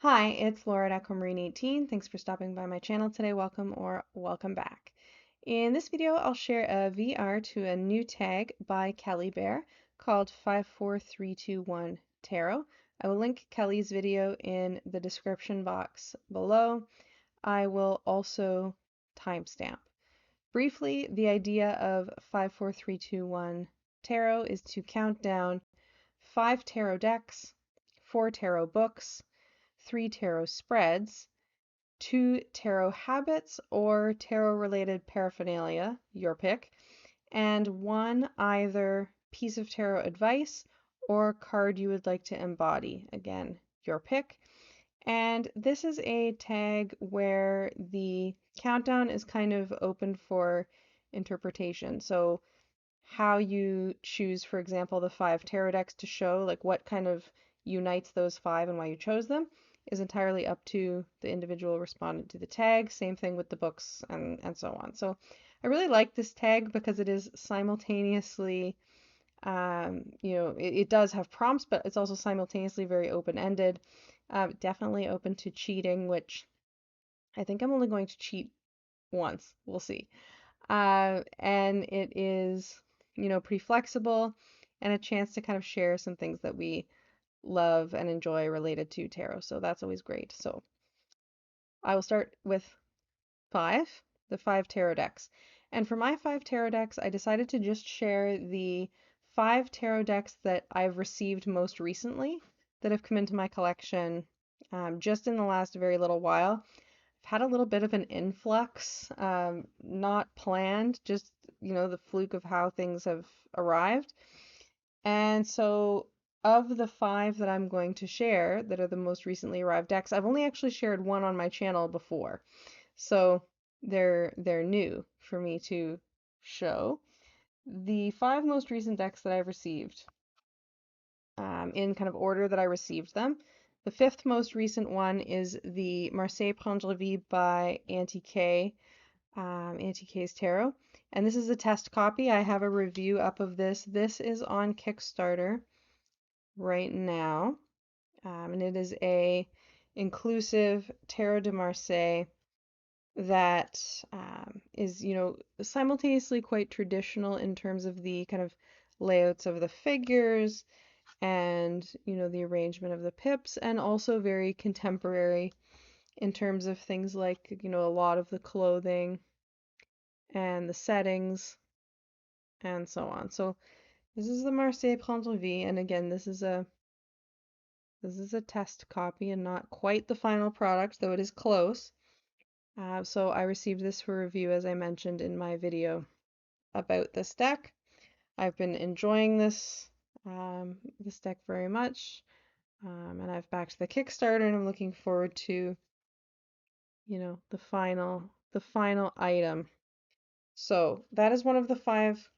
Hi, it's Laura at Aquamarine18. Thanks for stopping by my channel today. Welcome or welcome back. In this video, I'll share a VR to a new tag by Kelly Bear called 54321 Tarot. I will link Kelly's video in the description box below. I will also timestamp. Briefly, the idea of 54321 Tarot is to count down 5 tarot decks, 4 tarot books, 3 tarot spreads, 2 tarot habits or tarot related paraphernalia, your pick, and 1 either piece of tarot advice or card you would like to embody. Again, your pick. And this is a tag where the countdown is kind of open for interpretation. So how you choose, for example, the 5 tarot decks to show, like what kind of unites those 5 and why you chose them, is entirely up to the individual respondent to the tag. Same thing with the books and so on. So I really like this tag because it is simultaneously, it does have prompts, but it's also simultaneously very open-ended. Definitely open to cheating, which I think I'm only going to cheat once. We'll see. And it is, pretty flexible and a chance to kind of share some things that we love and enjoy related to tarot. So that's always great. So I will start with the 5 tarot decks. And for my 5 tarot decks, I decided to just share the 5 tarot decks that I've received most recently that have come into my collection just in the last very little while. I've had a little bit of an influx, not planned, just, the fluke of how things have arrived. And so of the 5 that I'm going to share that are the most recently arrived decks, I've only actually shared one on my channel before. So they're new for me to show. The 5 most recent decks that I've received, in kind of order that I received them. The 5th most recent one is the Marseille Prendre Vie by Auntie K, Auntie K's Tarot. And this is a test copy. I have a review up of this. This is on Kickstarter right now. And it is a inclusive Tarot de Marseille that is, simultaneously quite traditional in terms of the kind of layouts of the figures and, the arrangement of the pips, and also very contemporary in terms of things like, a lot of the clothing and the settings and so on. So this is the Marseille Prendre Vie, and again, this is a test copy and not quite the final product, though it is close. So I received this for review, as I mentioned in my video about this deck. I've been enjoying this deck very much, and I've backed the Kickstarter, and I'm looking forward to, the final item. So that is one of the 5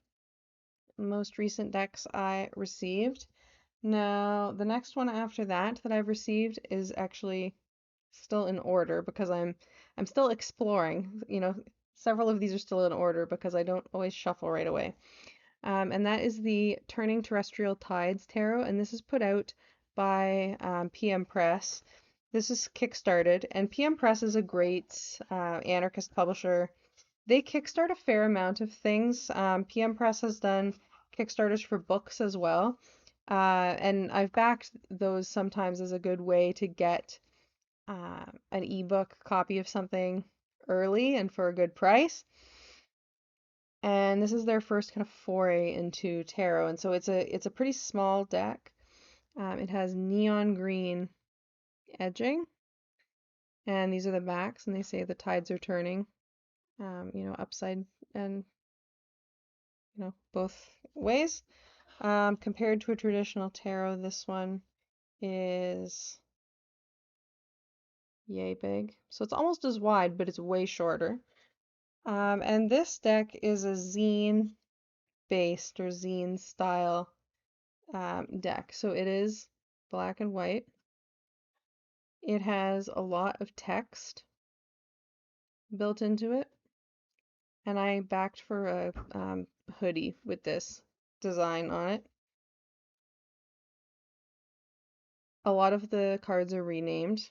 most recent decks I received. Now, the next one after that I've received is actually still in order because I'm still exploring. Several of these are still in order because I don't always shuffle right away. And that is the Turning Terrestrial Tides Tarot, and this is put out by PM Press. This is kickstarted, and PM Press is a great anarchist publisher. They kickstart a fair amount of things. PM Press has done Kickstarters for books as well. And I've backed those sometimes as a good way to get an ebook copy of something early and for a good price. And this is their first kind of foray into tarot, and so it's a pretty small deck. It has neon green edging, and these are the backs, and they say the tides are turning, upside and both ways. Compared to a traditional tarot, this one is yay big. So it's almost as wide, but it's way shorter. And this deck is a zine based or zine style deck. So it is black and white. It has a lot of text built into it. And I backed for a hoodie with this design on it. A lot of the cards are renamed.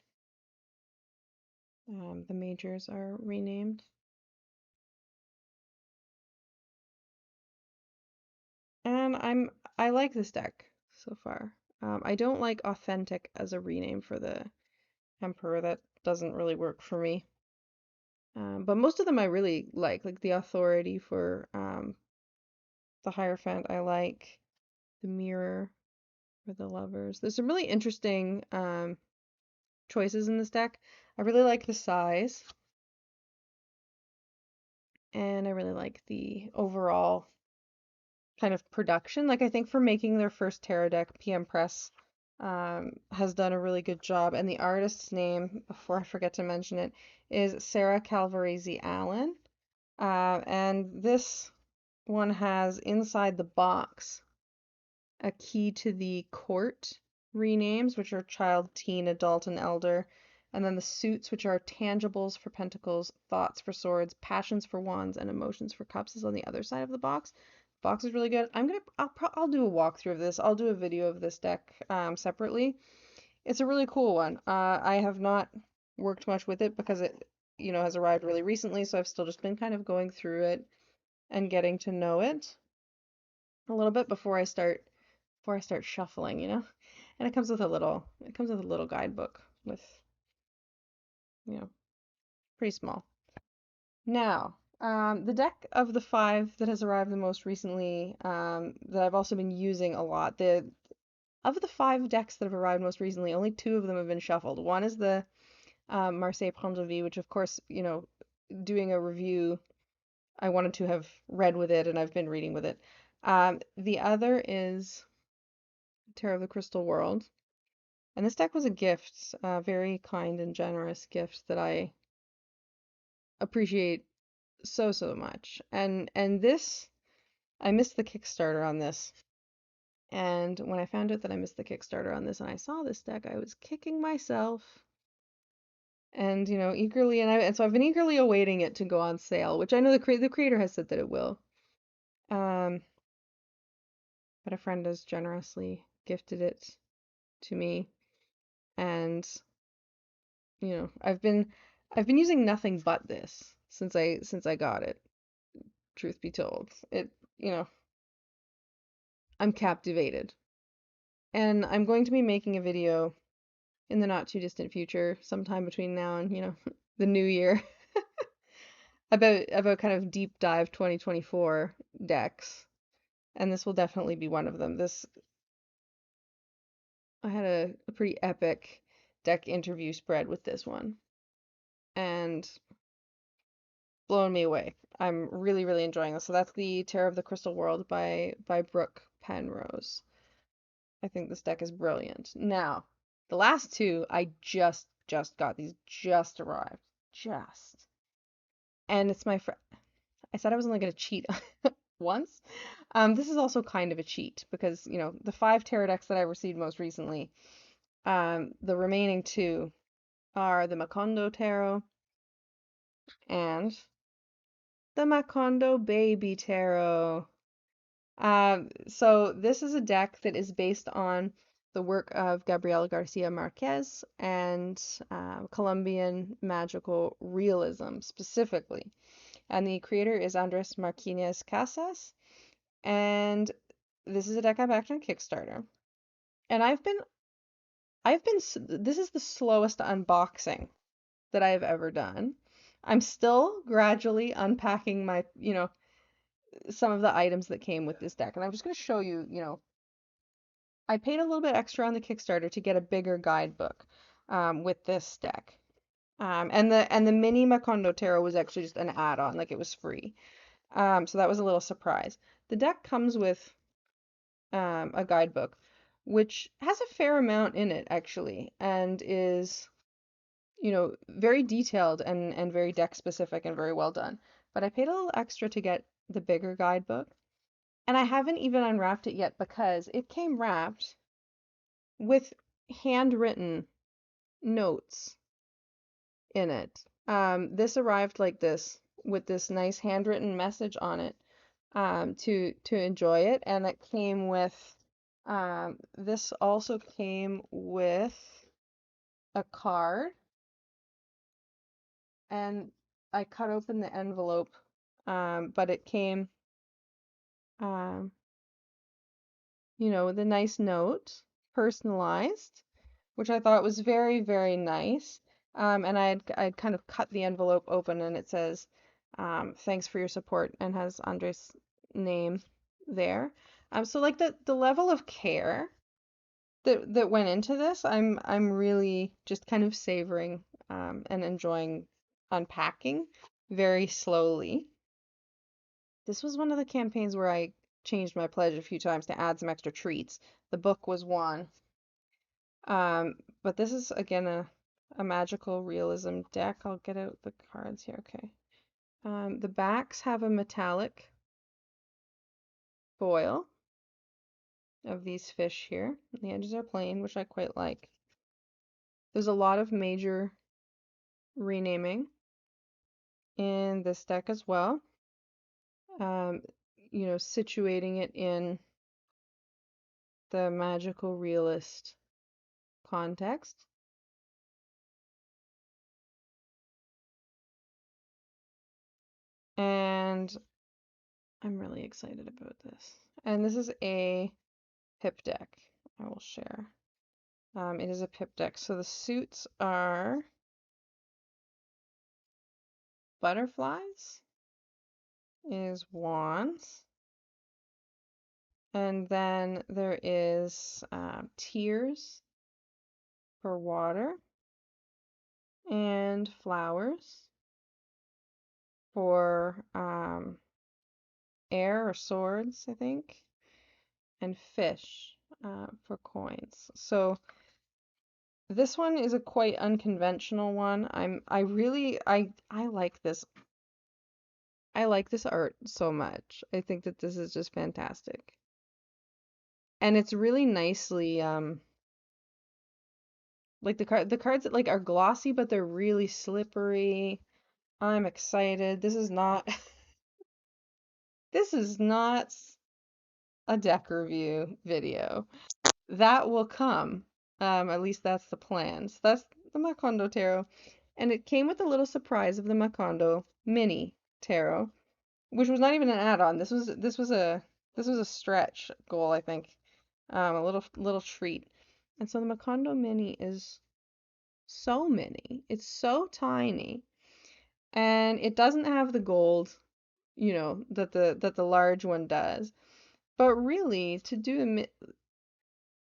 The majors are renamed. And I like this deck so far. I don't like authentic as a rename for the Emperor. That doesn't really work for me. But most of them I really like the authority for the Hierophant. I like the mirror for the lovers. There's some really interesting choices in this deck. I really like the size, and I really like the overall kind of production. Like I think for making their first tarot deck, PM Press has done a really good job. And the artist's name, before I forget to mention it, is Sarah Calvarese Allen. And this one has inside the box a key to the court renames, which are child, teen, adult, and elder. And then the suits, which are tangibles for pentacles, thoughts for swords, passions for wands, and emotions for cups, is on the other side of the box. Box is really good. I'll do a walkthrough of this. I'll do a video of this deck separately. It's a really cool one. I have not worked much with it because it, has arrived really recently, so I've still just been kind of going through it and getting to know it a little bit before I start shuffling. And it comes with a little guidebook with, you know, pretty small. Now, the deck of the five that has arrived the most recently, that I've also been using a lot, of the five decks that have arrived most recently, only two of them have been shuffled. One is the Marseille Prendre Vie, which of course, doing a review, I wanted to have read with it, and I've been reading with it. The other is Tarot of the Crystal World. And this deck was a gift, a very kind and generous gift that I appreciate so, so much. And this, I missed the Kickstarter on this. And when I found out that I missed the Kickstarter on this and I saw this deck, I was kicking myself and, eagerly, and so I've been eagerly awaiting it to go on sale, which I know the creator has said that it will. Um, but a friend has generously gifted it to me, and I've been using nothing but this since I got it. Truth be told, I'm captivated, and I'm going to be making a video in the not too distant future, sometime between now and the new year, about kind of deep dive 2024 decks, and this will definitely be one of them. I had a pretty epic deck interview spread with this one, and blown me away. I'm really, really enjoying this. So that's the Terror of the Crystal World by Brooke Penrose. I think this deck is brilliant. Now, the last two I just got. These just arrived. Just. And it's my friend. I said I was only going to cheat once. This is also kind of a cheat because, the five tarot decks that I received most recently, the remaining two are the Macondo Tarot and the Macondo Baby Tarot. So this is a deck that is based on the work of Gabriel Garcia Marquez and Colombian magical realism specifically. And the creator is Andres Marquinez Casas. And this is a deck I backed on Kickstarter. And this is the slowest unboxing that I have ever done. I'm still gradually unpacking my, some of the items that came with this deck. And I'm just going to show you, I paid a little bit extra on the Kickstarter to get a bigger guidebook with this deck. And the mini Macondo Tarot was actually just an add-on, like it was free. So that was a little surprise. The deck comes with a guidebook, which has a fair amount in it actually, and is, very detailed and very deck specific and very well done. But I paid a little extra to get the bigger guidebook, and I haven't even unwrapped it yet because it came wrapped with handwritten notes in it. This arrived like this with this nice handwritten message on it to enjoy it, and it came with this also came with a card and I cut open the envelope, but it came, um, with a nice note, personalized, which I thought was very, very nice. And I'd kind of cut the envelope open, and it says, "Thanks for your support," and has Andre's name there. So like the level of care that went into this, I'm really just kind of savoring, and enjoying unpacking very slowly. This was one of the campaigns where I changed my pledge a few times to add some extra treats. The book was one. But this is again a magical realism deck. I'll get out the cards here. Okay. The backs have a metallic foil of these fish here. The edges are plain, which I quite like. There's a lot of major renaming in this deck as well. Um, situating it in the magical realist context. And I'm really excited about this. And this is a pip deck I will share. It is a pip deck. So the suits are butterflies is wands. And then there is tears for water and flowers for air or swords, I think, and fish for coins. So this one is a quite unconventional one. I like this. I like this art so much. I think that this is just fantastic. And it's really nicely like the cards that like are glossy but they're really slippery. I'm excited. This is not this is not a deck review video. That will come. At least that's the plan. So that's the Macondo Tarot. And it came with a little surprise of the Macondo Mini Tarot, which was not even an add-on. This was a stretch goal, I think. A little treat. And so the Macondo Mini is so mini. It's so tiny. And it doesn't have the gold, that the large one does. But really, to do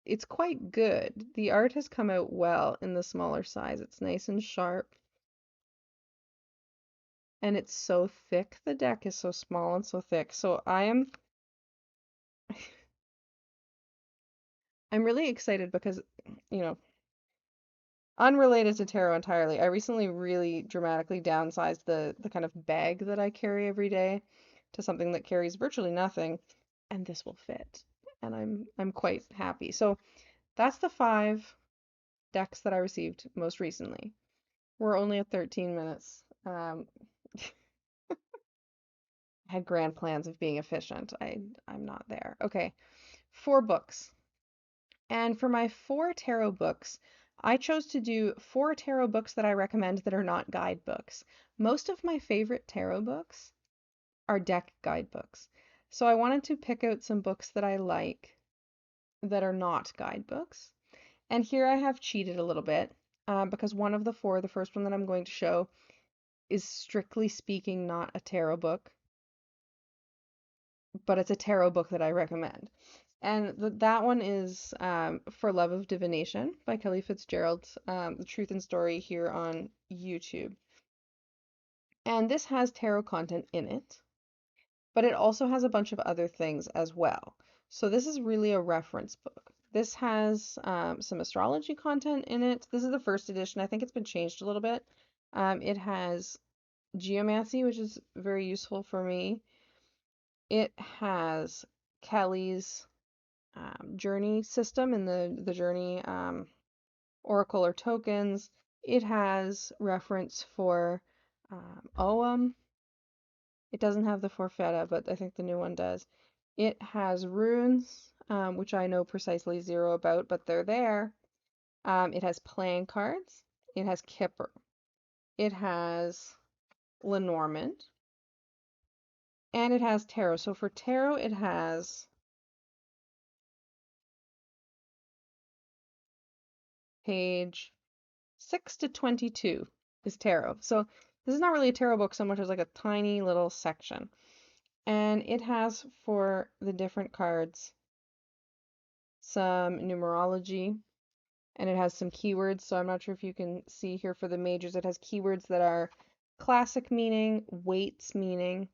it's quite good. The art has come out well in the smaller size. It's nice and sharp, and it's so thick. The deck is so small and so thick. So I'm really excited because, you know, unrelated to tarot entirely, I recently really dramatically downsized the kind of bag that I carry every day to something that carries virtually nothing, and this will fit. And I'm quite happy. So that's the 5 decks that I received most recently. We're only at 13 minutes. I had grand plans of being efficient. I'm not there. Okay, 4 books. And for my 4 tarot books, I chose to do 4 tarot books that I recommend that are not guidebooks. Most of my favorite tarot books are deck guidebooks. So I wanted to pick out some books that I like that are not guidebooks. And here I have cheated a little bit, because one of the 4, the first one that I'm going to show, is strictly speaking not a tarot book, but it's a tarot book that I recommend. And that one is For Love of Divination by Kelly Fitzgerald, The Truth and Story here on YouTube. And this has tarot content in it, but it also has a bunch of other things as well. So this is really a reference book. This has some astrology content in it. This is the first edition. I think it's been changed a little bit. It has geomancy, which is very useful for me. It has Kelly's journey system and the journey oracle or tokens. It has reference for Ogham. It doesn't have the Forfetta, but I think the new one does. It has runes, which I know precisely 0 about, but they're there. It has playing cards. It has Kipper. It has Lenormand, and it has tarot. So for tarot, it has page 6 to 22 is tarot. So this is not really a tarot book so much as like a tiny little section. And it has for the different cards some numerology, and it has some keywords. So I'm not sure if you can see here for the majors, it has keywords that are classic meaning, weights meaning,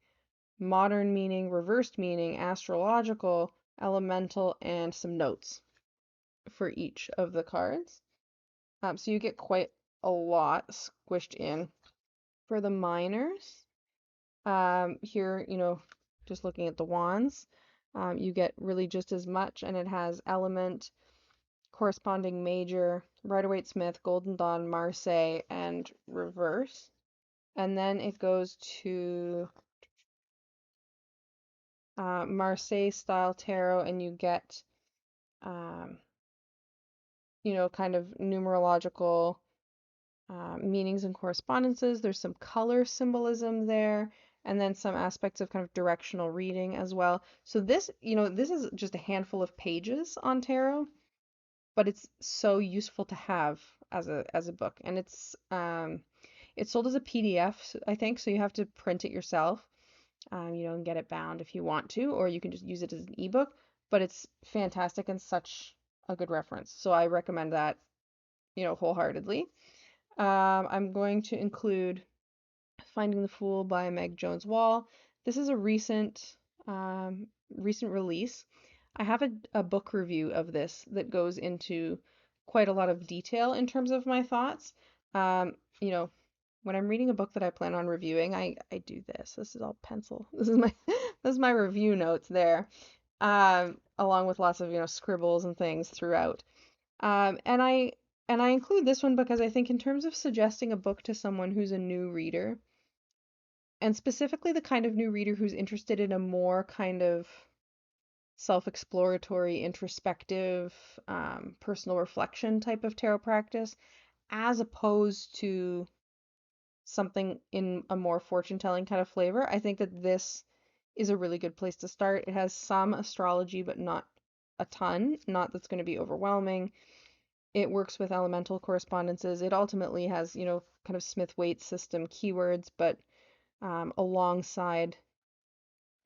modern meaning, reversed meaning, astrological, elemental, and some notes for each of the cards. So you get quite a lot squished in. For the minors, here, just looking at the wands, you get really just as much, and it has element, corresponding major, Rider-Waite-Smith, Golden Dawn, Marseille, and reverse. And then it goes to Marseille style tarot, and you get, um, kind of numerological meanings and correspondences. There's some color symbolism there, and then some aspects of kind of directional reading as well. So this is just a handful of pages on tarot, but it's so useful to have as a book, and it's sold as a PDF, I think, so you have to print it yourself, and get it bound if you want to, or you can just use it as an ebook. But it's fantastic and such a good reference, so I recommend that, wholeheartedly. I'm going to include Finding the Fool by Meg Jones Wall. This is a recent release. I have a book review of this that goes into quite a lot of detail in terms of my thoughts. Um, you know, when I'm reading a book that I plan on reviewing, I do this. This is all pencil. This is my this is my review notes there, along with lots of scribbles and things throughout. And I include this one because I think in terms of suggesting a book to someone who's a new reader, and specifically the kind of new reader who's interested in a more kind of self-exploratory, introspective, personal reflection type of tarot practice, as opposed to something in a more fortune-telling kind of flavor, I think that this is a really good place to start. It has some astrology, but not a ton, not that's going to be overwhelming. It works with elemental correspondences. It ultimately has, kind of Smith-Waite system keywords, but alongside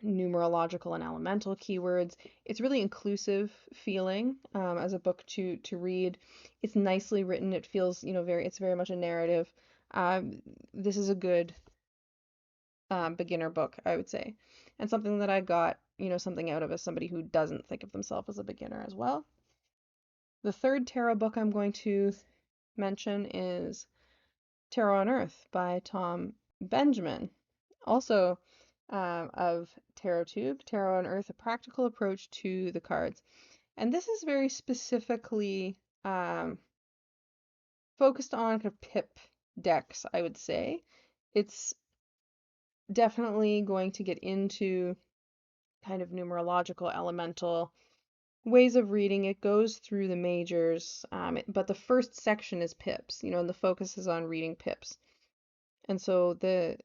numerological and elemental keywords. It's really inclusive feeling as a book to read. It's nicely written. It feels, it's very much a narrative. This is a good beginner book, I would say, and something that I got, something out of as somebody who doesn't think of themselves as a beginner as well. The third tarot book I'm going to mention is Tarot on Earth by Tom Benjamin, also of TarotTube, Tarot on Earth, a practical approach to the cards. And this is very specifically focused on kind of pip decks, I would say. It's definitely going to get into kind of numerological, elemental ways of reading. It goes through the majors, but the first section is pips, and the focus is on reading pips. And so the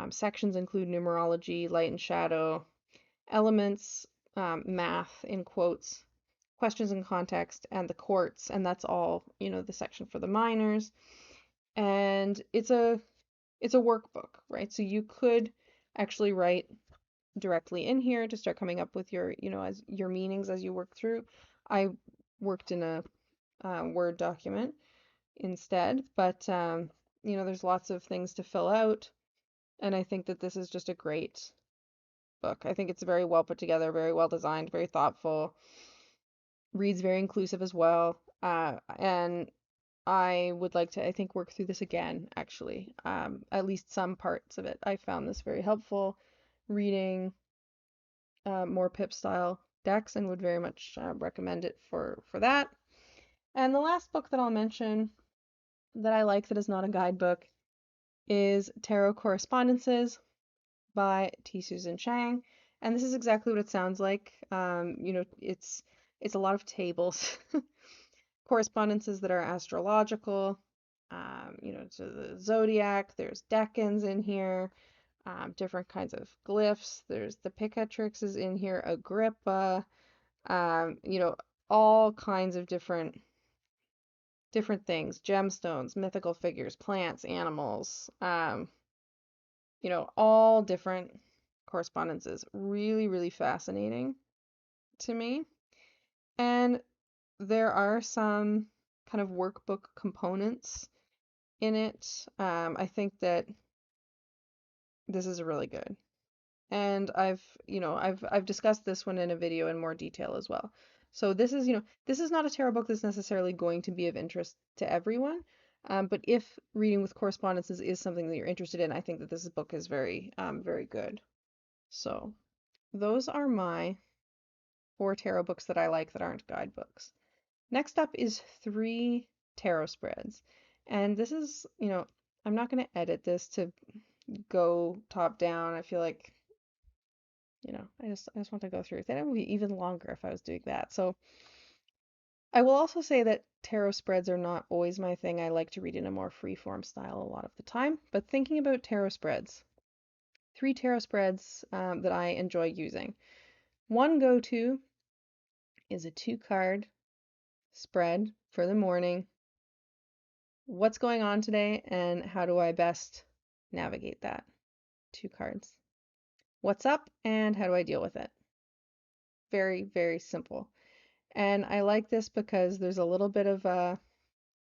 sections include numerology, light and shadow, elements, math in quotes, questions and context, and the courts, and that's all, the section for the minors. And it's a workbook, right? So you could actually write directly in here to start coming up with your, as your meanings as you work through. I worked in a Word document instead, but there's lots of things to fill out, and I think that this is just a great book. I think it's very well put together, very well designed, very thoughtful, reads very inclusive as well, and I would like to, I think, work through this again, actually. At least some parts of it. I found this very helpful reading more pip style decks, and would very much recommend it for that. And the last book that I'll mention that I like that is not a guidebook is Tarot Correspondences by T. Susan Chang. And this is exactly what it sounds like. It's a lot of tables, correspondences that are astrological, to the zodiac. There's decans in here, different kinds of glyphs. There's the Picatrix is in here, Agrippa, all kinds of different things, gemstones, mythical figures, plants, animals, all different correspondences. Really, really fascinating to me. And there are some kind of workbook components in it. I think that this is really good. And I've discussed this one in a video in more detail as well. So this is not a tarot book that's necessarily going to be of interest to everyone. But if reading with correspondences is something that you're interested in, I think that this book is very, very good. So those are my 4 tarot books that I like that aren't guidebooks. Next up is 3 tarot spreads. And this is, I'm not going to edit this to go top down. I feel like, I just want to go through it. Then it would be even longer if I was doing that. So I will also say that tarot spreads are not always my thing. I like to read in a more free-form style a lot of the time. But thinking about tarot spreads, 3 tarot spreads that I enjoy using. One go-to is a 2-card spread for the morning. What's going on today and how do I best navigate that? 2 cards. What's up and how do I deal with it? Very, very simple. And I like this because there's a little bit of a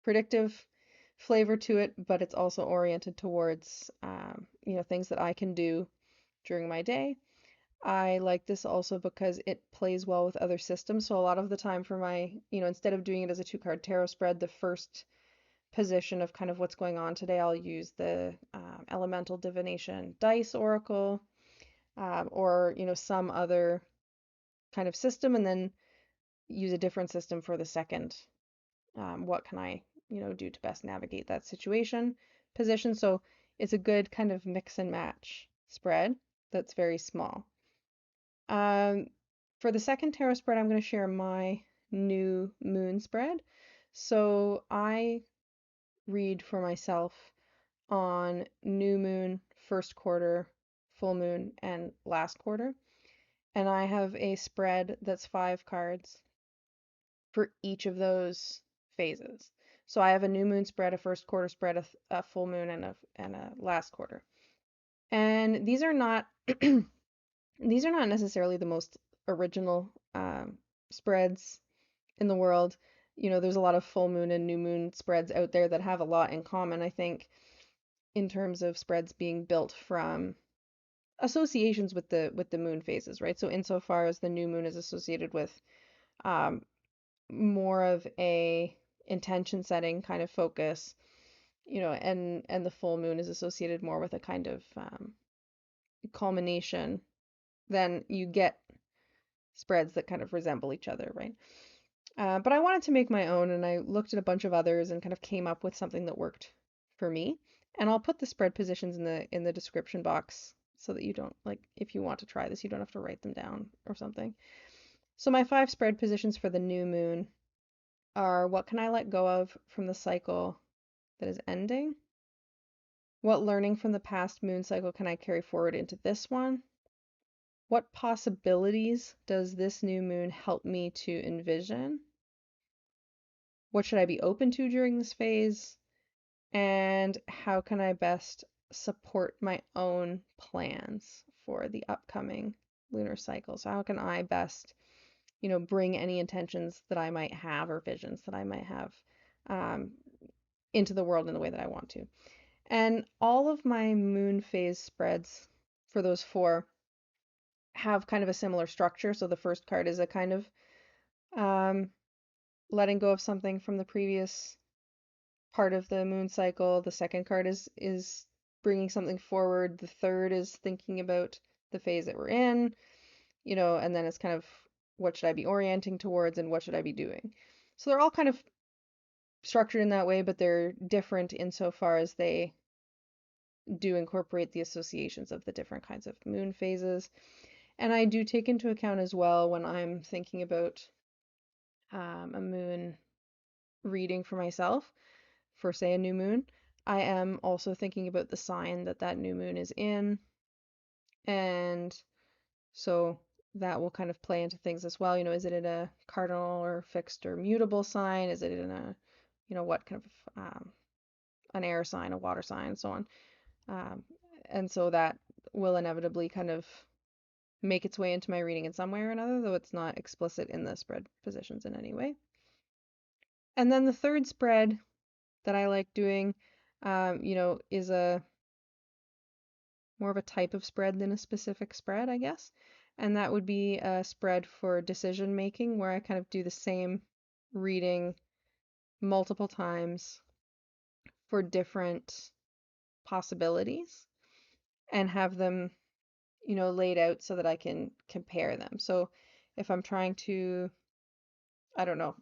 predictive flavor to it, but it's also oriented towards, things that I can do during my day. I like this also because it plays well with other systems. So a lot of the time for my, instead of doing it as a 2-card tarot spread, the first position of kind of what's going on today, I'll use the elemental divination dice oracle, or some other kind of system, and then use a different system for the second. What can I do to best navigate that situation position? So it's a good kind of mix and match spread that's very small. For the second tarot spread, I'm going to share my new moon spread. So I read for myself on new moon, first quarter, full moon, and last quarter. And I have a spread that's 5 cards for each of those phases. So I have a new moon spread, a first quarter spread, a full moon, and a last quarter. And these are not these are not necessarily the most original spreads in the world. There's a lot of full moon and new moon spreads out there that have a lot in common, I think, in terms of spreads being built from associations with the moon phases, right? So insofar as the new moon is associated with um, more of a intention setting kind of focus, and the full moon is associated more with a kind of culmination, then you get spreads that kind of resemble each other, right? But I wanted to make my own, and I looked at a bunch of others and kind of came up with something that worked for me. And I'll put the spread positions in the description box so that you don't, like, if you want to try this, you don't have to write them down or something. So my 5 spread positions for the new moon are: what can I let go of from the cycle that is ending? What learning from the past moon cycle can I carry forward into this one? What possibilities does this new moon help me to envision? What should I be open to during this phase? And how can I best support my own plans for the upcoming lunar cycle? So how can I best, bring any intentions that I might have or visions that I might have um, into the world in the way that I want to? And all of my moon phase spreads for those 4 have kind of a similar structure. So the first card is a kind of um, letting go of something from the previous part of the moon cycle. The second card is bringing something forward. The third is thinking about the phase that we're in, and then it's kind of what should I be orienting towards and what should I be doing. So they're all kind of structured in that way, but they're different insofar as they do incorporate the associations of the different kinds of moon phases. And I do take into account as well when I'm thinking about a moon reading for myself, for say a new moon, I am also thinking about the sign that that new moon is in, and so that will kind of play into things as well. Is it in a cardinal or fixed or mutable sign? Is it in a, what kind of an air sign, a water sign, and so on. Um, and so that will inevitably kind of make its way into my reading in some way or another, though it's not explicit in the spread positions in any way. And then the third spread that I like doing, is a more of a type of spread than a specific spread, I guess. And that would be a spread for decision making, where I kind of do the same reading multiple times for different possibilities and have them, laid out so that I can compare them. So if I'm trying to, I don't know,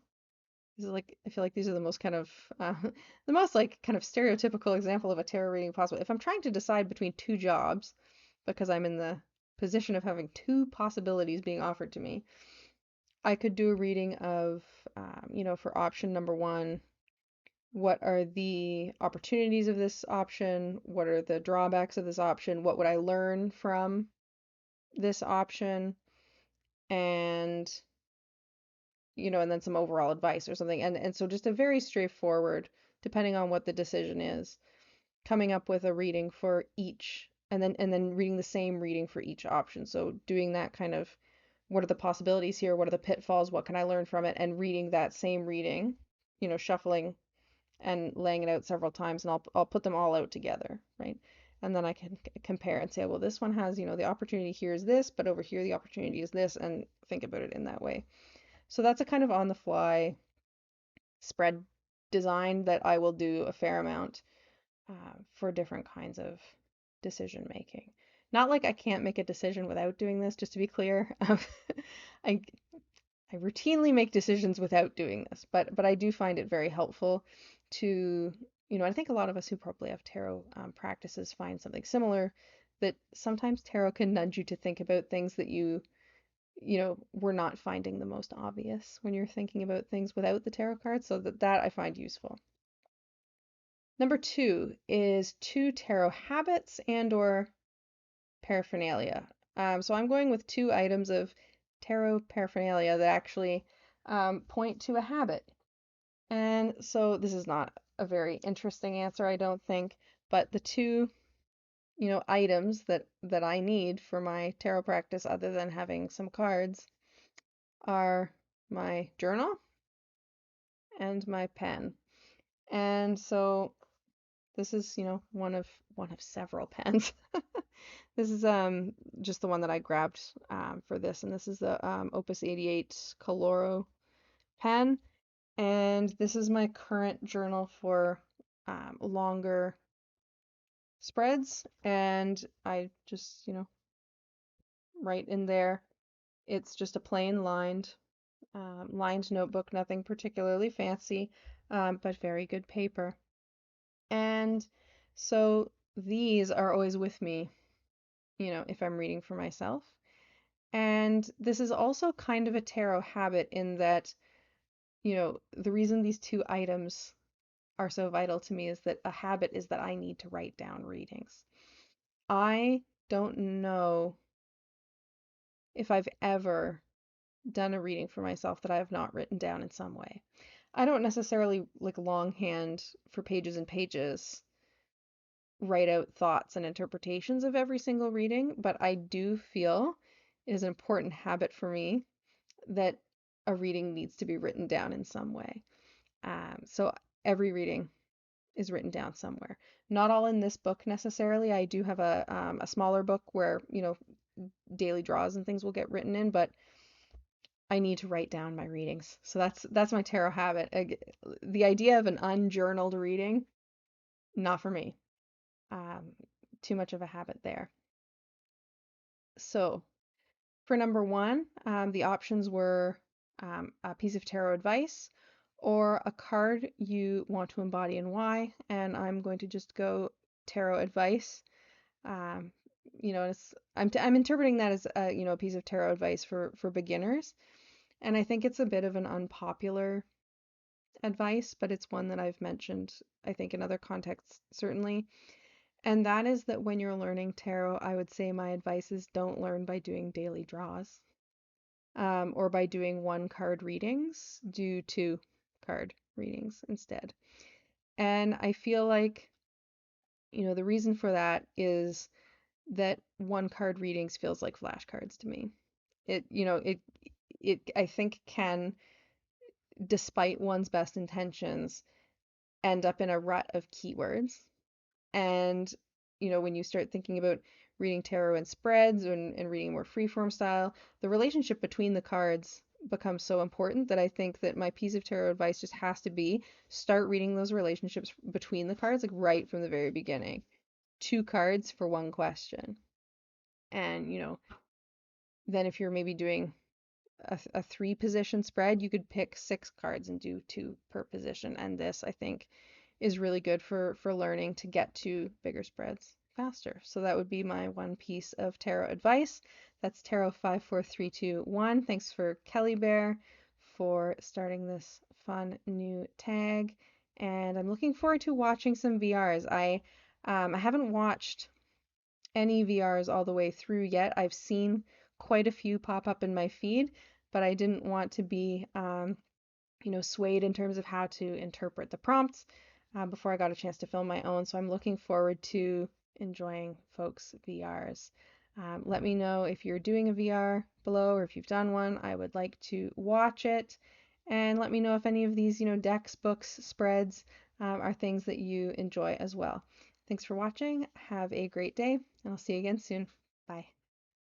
this is like, I feel like these are the most kind of, the most like kind of stereotypical example of a tarot reading possible. If I'm trying to decide between two jobs, because I'm in the position of having two possibilities being offered to me, I could do a reading of, for option number one, what are the opportunities of this option? What are the drawbacks of this option? What would I learn from this option? And, and then some overall advice or something. And so just a very straightforward, depending on what the decision is, coming up with a reading for each, and then reading the same reading for each option. So doing that kind of, what are the possibilities here? What are the pitfalls? What can I learn from it? And reading that same reading, shuffling and laying it out several times, and I'll put them all out together, right? And then I can compare and say, well, this one has, the opportunity here is this, but over here the opportunity is this, and think about it in that way. So that's a kind of on the fly spread design that I will do a fair amount for different kinds of decision making. Not like I can't make a decision without doing this, just to be clear. I I routinely make decisions without doing this, but I do find it very helpful to, I think a lot of us who probably have tarot practices find something similar, that sometimes tarot can nudge you to think about things that were not finding the most obvious when you're thinking about things without the tarot cards, so that I find useful. Number 2 is 2 tarot habits and or paraphernalia. So I'm going with 2 items of tarot paraphernalia that actually point to a habit. And so this is not a very interesting answer, I don't think, but the 2, items that I need for my tarot practice, other than having some cards, are my journal and my pen. And so this is, one of several pens. This is just the one that I grabbed for this, and this is the Opus 88 Coloro pen, and this is my current journal for longer spreads, and I just, write in there. It's just a plain lined notebook, nothing particularly fancy, but very good paper. And so these are always with me, if I'm reading for myself. And this is also kind of a tarot habit in that, the reason these 2 items are so vital to me is that a habit is that I need to write down readings. I don't know if I've ever done a reading for myself that I have not written down in some way. I don't necessarily like longhand for pages and pages write out thoughts and interpretations of every single reading, but I do feel it is an important habit for me that a reading needs to be written down in some way. So every reading is written down somewhere. Not all in this book necessarily. I do have a smaller book where, daily draws and things will get written in, but I need to write down my readings. So that's my tarot habit. The idea of an unjournaled reading, not for me. Um, Too much of a habit there. So for number 1, the options were a piece of tarot advice or a card you want to embody and why. And I'm going to just go tarot advice. Um, I'm interpreting that as a piece of tarot advice for beginners. And I think it's a bit of an unpopular advice, but it's one that I've mentioned, I think, in other contexts, certainly. And that is that when you're learning tarot, I would say my advice is don't learn by doing daily draws, or by doing one card readings. Do two card readings instead. And I feel like, the reason for that is that one card readings feels like flashcards to me. It I think can, despite one's best intentions, end up in a rut of keywords. And, when you start thinking about reading tarot in spreads and reading more freeform style, the relationship between the cards becomes so important that I think that my piece of tarot advice just has to be start reading those relationships between the cards, like right from the very beginning. Two cards for one question. And, then if you're maybe doing a three position spread, you could pick six cards and do two per position. And this, I think, is really good for learning to get to bigger spreads faster. So that would be my one piece of tarot advice. That's Tarot 54321. Thanks for Kelly Bear for starting this fun new tag. And I'm looking forward to watching some VRs. I haven't watched any VRs all the way through yet. I've seen quite a few pop up in my feed, but I didn't want to be swayed in terms of how to interpret the prompts before I got a chance to film my own. So I'm looking forward to enjoying folks' VRs. Let me know if you're doing a VR below or if you've done one. I would like to watch it. And let me know if any of these, decks, books, spreads are things that you enjoy as well. Thanks for watching. Have a great day, and I'll see you again soon. Bye.